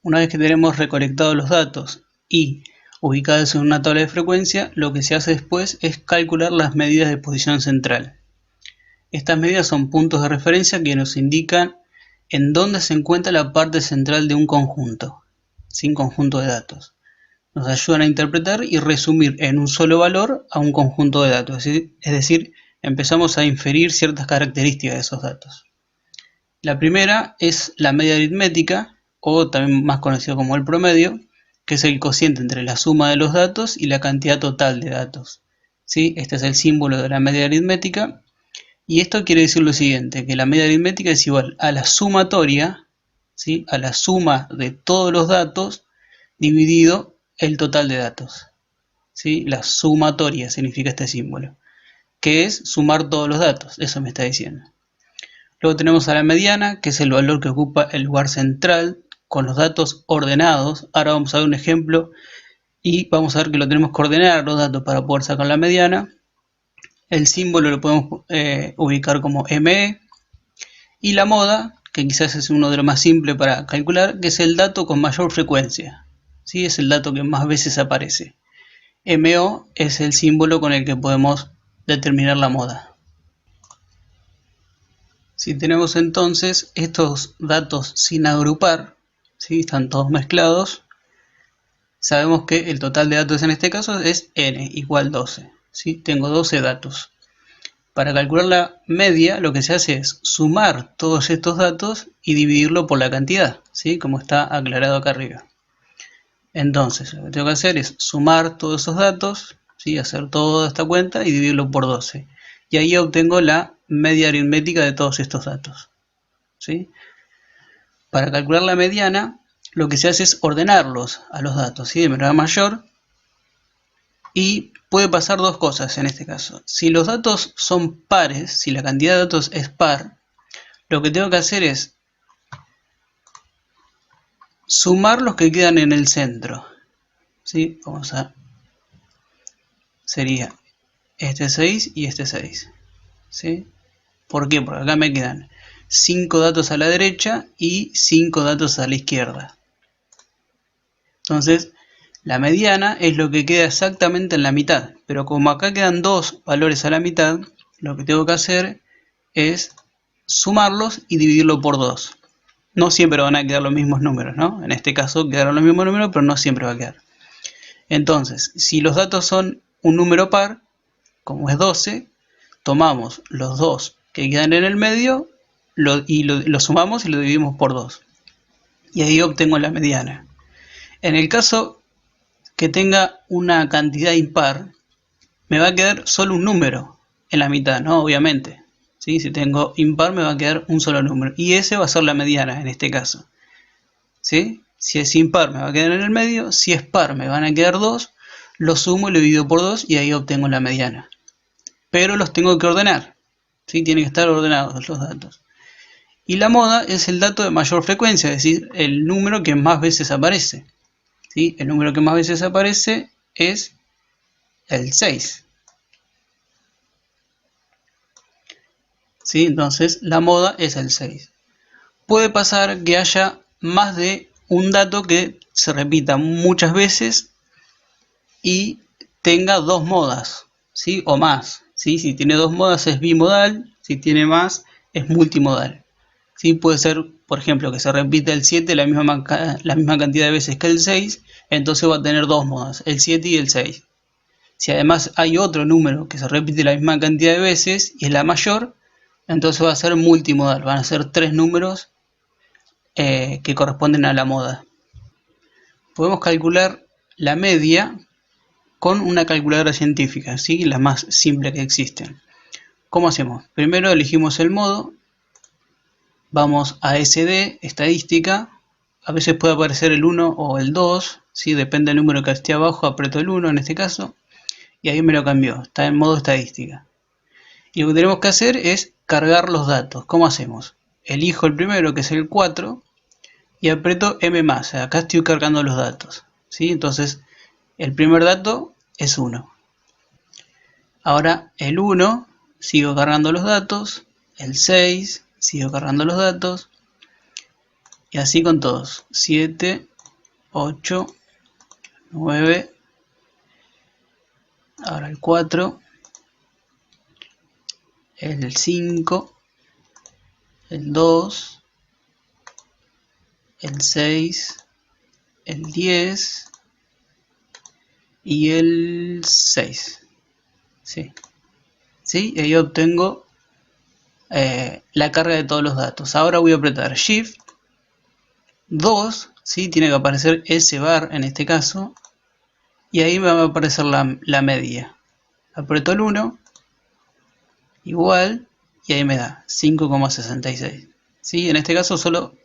Una vez que tenemos recolectados los datos y ubicados en una tabla de frecuencia, lo que se hace después es calcular las medidas de posición central. Estas medidas son puntos de referencia que nos indican en dónde se encuentra la parte central de un conjunto, sin conjunto de datos. Nos ayudan a interpretar y resumir en un solo valor a un conjunto de datos, es decir, empezamos a inferir ciertas características de esos datos. La primera es la media aritmética, o también más conocido como el promedio, que es el cociente entre la suma de los datos y la cantidad total de datos. ¿Sí? Este es el símbolo de la media aritmética, y esto quiere decir lo siguiente, que la media aritmética es igual a la sumatoria, ¿sí? A la suma de todos los datos dividido el total de datos. ¿Sí? La sumatoria significa este símbolo, que es sumar todos los datos, eso me está diciendo. Luego tenemos a la mediana, que es el valor que ocupa el lugar central con los datos ordenados. Ahora vamos a ver un ejemplo y vamos a ver que lo tenemos que ordenar los datos para poder sacar la mediana. El símbolo lo podemos ubicar como ME. Y la moda, que quizás es uno de los más simples para calcular, que es el dato con mayor frecuencia. ¿Sí? Es el dato que más veces aparece. MO es el símbolo con el que podemos determinar la moda. Si tenemos entonces estos datos sin agrupar, ¿sí? Están todos mezclados, sabemos que el total de datos en este caso es n igual 12. ¿Sí? Tengo 12 datos. Para calcular la media lo que se hace es sumar todos estos datos y dividirlo por la cantidad, ¿sí? Como está aclarado acá arriba. Entonces lo que tengo que hacer es sumar todos esos datos, ¿sí? Hacer toda esta cuenta y dividirlo por 12. Y ahí obtengo la media aritmética de todos estos datos. ¿Sí? Para calcular la mediana, lo que se hace es ordenarlos a los datos, ¿sí? De menor a mayor. Y puede pasar dos cosas en este caso. Si los datos son pares, si la cantidad de datos es par, lo que tengo que hacer es sumar los que quedan en el centro. ¿Sí? Sería este 6 y este 6. ¿Sí? ¿Por qué? Porque acá me quedan 5 datos a la derecha y 5 datos a la izquierda. Entonces, la mediana es lo que queda exactamente en la mitad. Pero como acá quedan dos valores a la mitad, lo que tengo que hacer es sumarlos y dividirlo por 2. No siempre van a quedar los mismos números, ¿no? En este caso quedaron los mismos números, pero no siempre va a quedar. Entonces, si los datos son un número par, como es 12, tomamos los dos que quedan en el medio lo sumamos y lo dividimos por 2. Y ahí obtengo la mediana. En el caso que tenga una cantidad impar, me va a quedar solo un número en la mitad, ¿no? Obviamente. ¿Sí? Si tengo impar me va a quedar un solo número. Y ese va a ser la mediana en este caso. ¿Sí? Si es impar me va a quedar en el medio. Si es par me van a quedar 2. Lo sumo y lo divido por 2 y ahí obtengo la mediana. Pero los tengo que ordenar. ¿Sí? Tienen que estar ordenados los datos. Y la moda es el dato de mayor frecuencia, es decir, el número que más veces aparece. ¿Sí? El número que más veces aparece es el 6. ¿Sí? Entonces, la moda es el 6. Puede pasar que haya más de un dato que se repita muchas veces y tenga dos modas, ¿sí? O más. ¿Sí? Si tiene dos modas es bimodal, si tiene más es multimodal. ¿Sí? Puede ser, por ejemplo, que se repita el 7 la misma cantidad de veces que el 6, entonces va a tener dos modas, el 7 y el 6. Si además hay otro número que se repite la misma cantidad de veces y es la mayor, entonces va a ser multimodal, van a ser tres números que corresponden a la moda. Podemos calcular la media con una calculadora científica, ¿sí? La más simple que existen. ¿Cómo hacemos? Primero elegimos el modo, vamos a SD, estadística, a veces puede aparecer el 1 o el 2, ¿sí? Depende del número que esté abajo, aprieto el 1 en este caso, y ahí me lo cambió, está en modo estadística. Y lo que tenemos que hacer es cargar los datos. ¿Cómo hacemos? Elijo el primero, que es el 4, y aprieto M+, acá estoy cargando los datos, ¿sí? Entonces, el primer dato es 1. Ahora, el 1, sigo cargando los datos, el 6, sigo cargando los datos, y así con todos, 7, 8, 9, ahora el 4, el 5, el 2, el 6, el 10 y el 6. ¿Sí? ¿Sí? Y ahí obtengo la carga de todos los datos. Ahora voy a apretar Shift 2, ¿sí? Tiene que aparecer ese bar en este caso, y ahí me va a aparecer la media. Aprieto el 1, igual, y ahí me da 5,66. ¿Sí? En este caso solo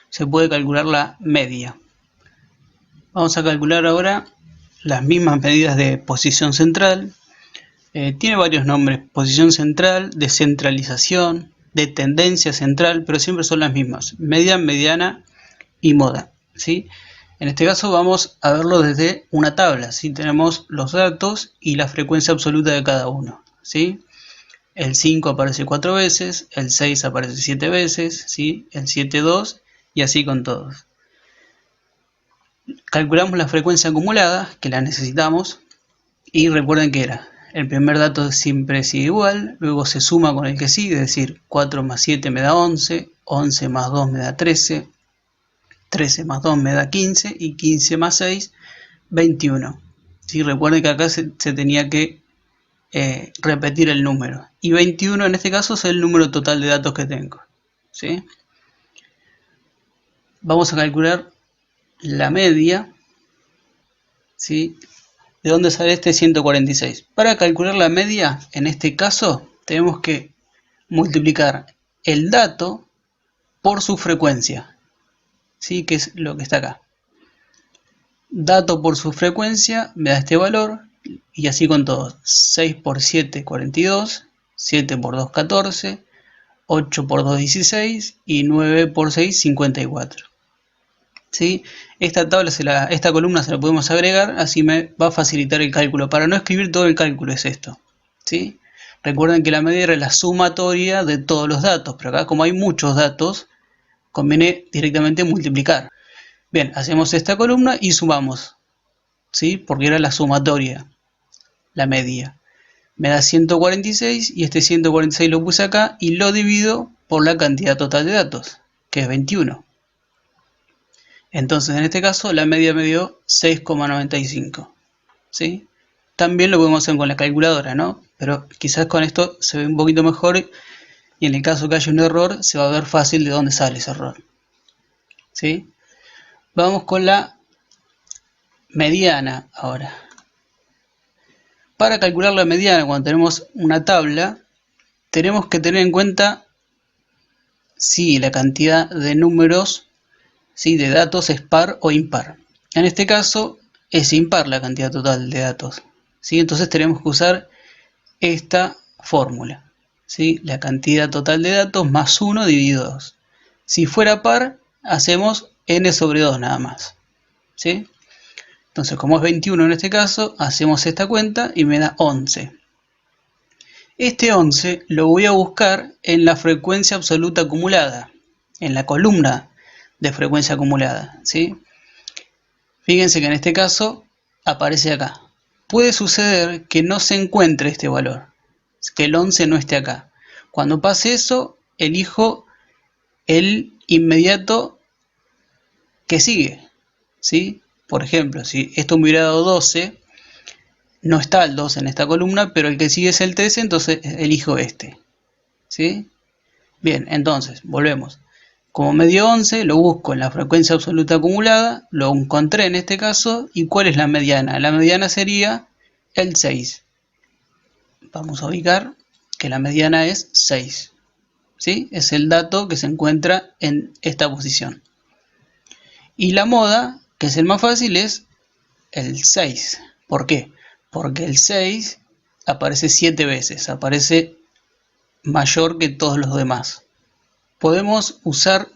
se puede calcular la media. Vamos a calcular ahora las mismas medidas de posición central. Tiene varios nombres: posición central, descentralización, de tendencia central, pero siempre son las mismas: media, mediana y moda. ¿Sí? En este caso vamos a verlo desde una tabla. ¿Sí? Tenemos los datos y la frecuencia absoluta de cada uno. ¿Sí? El 5 aparece 4 veces, el 6 aparece 7 veces, ¿sí? El 7 2, y así con todos. Calculamos la frecuencia acumulada, que la necesitamos, y recuerden que era: el primer dato siempre sigue igual, luego se suma con el que sigue, es decir, 4 más 7 me da 11, 11 más 2 me da 13, 13 más 2 me da 15, y 15 más 6, 21. ¿Sí? Recuerden que acá se tenía que repetir el número, y 21 en este caso es el número total de datos que tengo. ¿Sí? Vamos a calcular la media. ¿Sí? ¿De dónde sale este 146? Para calcular la media, en este caso, tenemos que multiplicar el dato por su frecuencia. ¿Sí? Que es lo que está acá. Dato por su frecuencia me da este valor, y así con todos. 6 por 7, 42, 7 por 2, 14, 8 por 2, 16, y 9 por 6, 54. ¿Sí? Esta columna se la podemos agregar, así me va a facilitar el cálculo. Para no escribir todo el cálculo es esto. ¿Sí? Recuerden que la media era la sumatoria de todos los datos, pero acá, como hay muchos datos, conviene directamente multiplicar. Bien, hacemos esta columna y sumamos, ¿sí? Porque era la sumatoria, la media. Me da 146, y este 146 lo puse acá y lo divido por la cantidad total de datos, que es 21. Entonces, en este caso, la media me dio 6,95. ¿Sí? También lo podemos hacer con la calculadora, ¿no? Pero quizás con esto se ve un poquito mejor, y en el caso que haya un error, se va a ver fácil de dónde sale ese error. ¿Sí? Vamos con la mediana ahora. Para calcular la mediana, cuando tenemos una tabla, tenemos que tener en cuenta si la cantidad de números, ¿sí?, de datos es par o impar. En este caso es impar la cantidad total de datos. ¿Sí? Entonces tenemos que usar esta fórmula. ¿Sí? La cantidad total de datos más 1 dividido 2. Si fuera par, hacemos n sobre 2 nada más. ¿Sí? Entonces, como es 21 en este caso, hacemos esta cuenta y me da 11. Este 11 lo voy a buscar en la frecuencia absoluta acumulada, en la columna de frecuencia acumulada. ¿Sí? Fíjense que en este caso aparece acá. Puede suceder que no se encuentre este valor, que el 11 no esté acá. Cuando pase eso, elijo el inmediato que sigue. ¿Sí? Por ejemplo, si esto me hubiera dado 12, no está el 12 en esta columna, pero el que sigue es el 13, entonces elijo este. ¿Sí? Bien, entonces, volvemos. Como me dio 11, lo busco en la frecuencia absoluta acumulada, lo encontré en este caso, ¿y cuál es la mediana? La mediana sería el 6. Vamos a ubicar que la mediana es 6. ¿Sí? Es el dato que se encuentra en esta posición. Y la moda, que es el más fácil, es el 6. ¿Por qué? Porque el 6 aparece 7 veces, aparece mayor que todos los demás. Podemos usar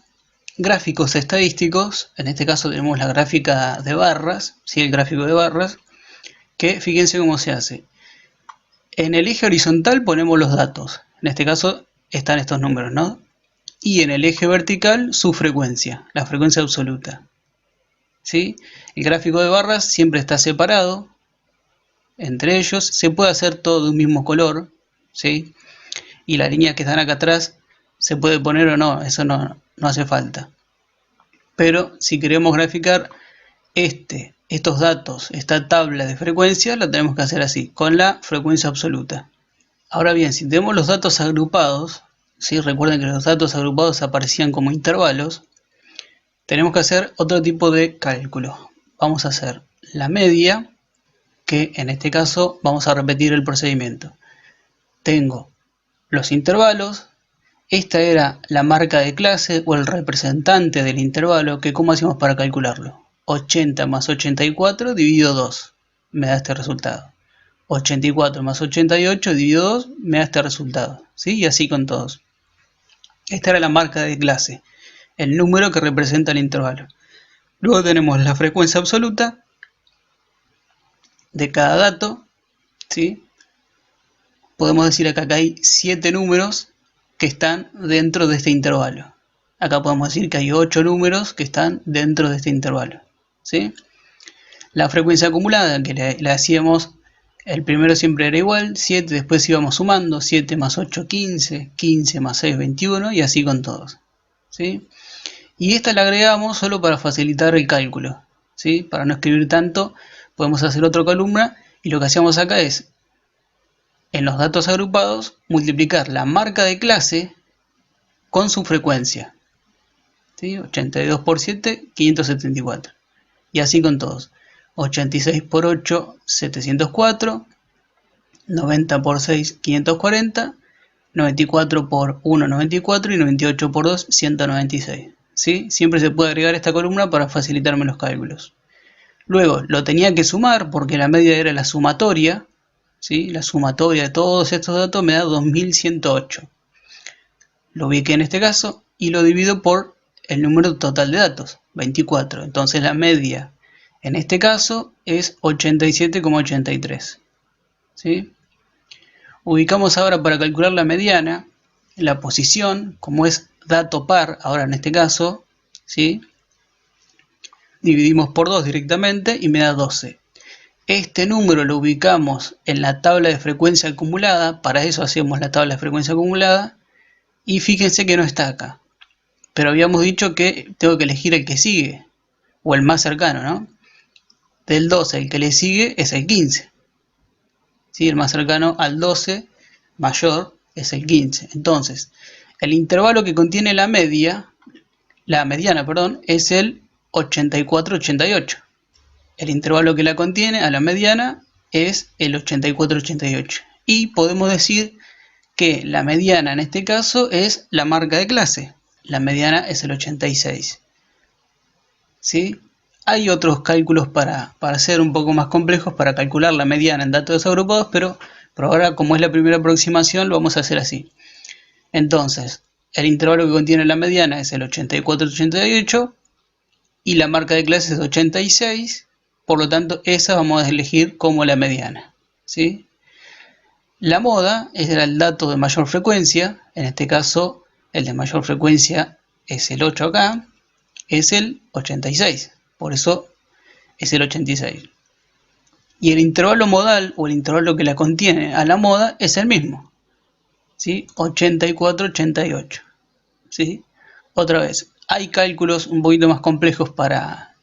gráficos estadísticos. En este caso tenemos la gráfica de barras, ¿sí? El gráfico de barras, que fíjense cómo se hace. En el eje horizontal ponemos los datos, en este caso están estos números, ¿no? Y en el eje vertical su frecuencia, la frecuencia absoluta. ¿sí? El gráfico de barras siempre está separado entre ellos. Se puede hacer todo de un mismo color, ¿sí? Y las líneas que están acá atrás se puede poner o no, eso no hace falta. Pero si queremos graficar estos datos, esta tabla de frecuencia, la tenemos que hacer así, con la frecuencia absoluta. Ahora bien, si tenemos los datos agrupados, ¿sí? Recuerden que los datos agrupados aparecían como intervalos, tenemos que hacer otro tipo de cálculo. Vamos a hacer la media, que en este caso vamos a repetir el procedimiento. Tengo los intervalos, esta era la marca de clase o el representante del intervalo, que ¿cómo hacemos para calcularlo? 80 más 84 dividido 2 me da este resultado. 84 más 88 dividido 2 me da este resultado, ¿sí? Y así con todos. Esta era la marca de clase, el número que representa el intervalo. Luego tenemos la frecuencia absoluta de cada dato, ¿sí? Podemos decir acá que hay 7 números que están dentro de este intervalo. Acá podemos decir que hay 8 números que están dentro de este intervalo, ¿sí? La frecuencia acumulada, que le hacíamos, el primero siempre era igual, 7, después íbamos sumando, 7 más 8, 15, 15 más 6, 21, y así con todos, ¿sí? Y esta la agregamos solo para facilitar el cálculo, ¿sí? Para no escribir tanto, podemos hacer otra columna, y lo que hacíamos acá es, en los datos agrupados, multiplicar la marca de clase con su frecuencia, ¿sí? 82 por 7, 574. Y así con todos. 86 por 8, 704. 90 por 6, 540. 94 por 1, 94. Y 98 por 2, 196. ¿Sí? Siempre se puede agregar esta columna para facilitarme los cálculos. Luego lo tenía que sumar porque la media era la sumatoria, ¿sí? La sumatoria de todos estos datos me da 2108. Lo ubiqué en este caso y lo divido por el número total de datos, 24. Entonces la media en este caso es 87,83. ¿Sí? Ubicamos ahora para calcular la mediana, la posición, como es dato par, ahora en este caso, ¿sí? Dividimos por 2 directamente y me da 12. Este número lo ubicamos en la tabla de frecuencia acumulada, para eso hacemos la tabla de frecuencia acumulada, y fíjense que no está acá. Pero habíamos dicho que tengo que elegir el que sigue, o el más cercano, ¿no? Del 12, el que le sigue es el 15. ¿Sí? El más cercano al 12 mayor es el 15. Entonces, el intervalo que contiene la mediana, es el 84-88. El intervalo que la contiene a la mediana es el 84-88. Y podemos decir que la mediana en este caso es la marca de clase. La mediana es el 86. ¿Sí? Hay otros cálculos para ser un poco más complejos, para calcular la mediana en datos desagrupados, pero por ahora, como es la primera aproximación, lo vamos a hacer así. Entonces, el intervalo que contiene la mediana es el 84-88 y la marca de clase es 86, por lo tanto, esa vamos a elegir como la mediana, ¿sí? La moda era el dato de mayor frecuencia, en este caso, el de mayor frecuencia es el 8 acá, es el 86. Por eso es el 86. Y el intervalo modal, o el intervalo que la contiene a la moda, es el mismo, ¿sí? 84-88. ¿Sí? Otra vez, hay cálculos un poquito más complejos para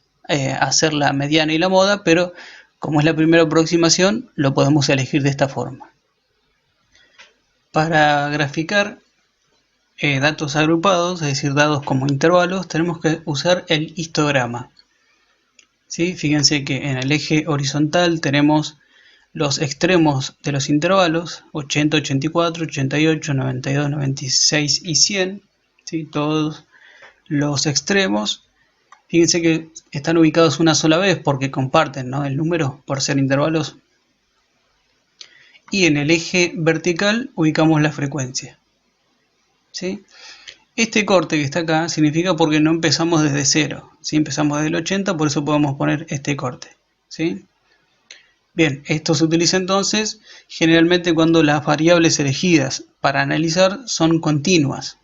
hacer la mediana y la moda, pero como es la primera aproximación, lo podemos elegir de esta forma. Para graficar datos agrupados, es decir, dados como intervalos, tenemos que usar el histograma. ¿Sí? Fíjense que en el eje horizontal tenemos los extremos de los intervalos, 80, 84, 88, 92, 96 y 100, ¿sí? Todos los extremos. Fíjense que están ubicados una sola vez porque comparten, ¿no?, el número por ser intervalos. Y en el eje vertical ubicamos la frecuencia, ¿sí? Este corte que está acá significa porque no empezamos desde 0, ¿sí? Empezamos desde el 80, por eso podemos poner este corte, ¿sí? Bien, esto se utiliza entonces generalmente cuando las variables elegidas para analizar son continuas,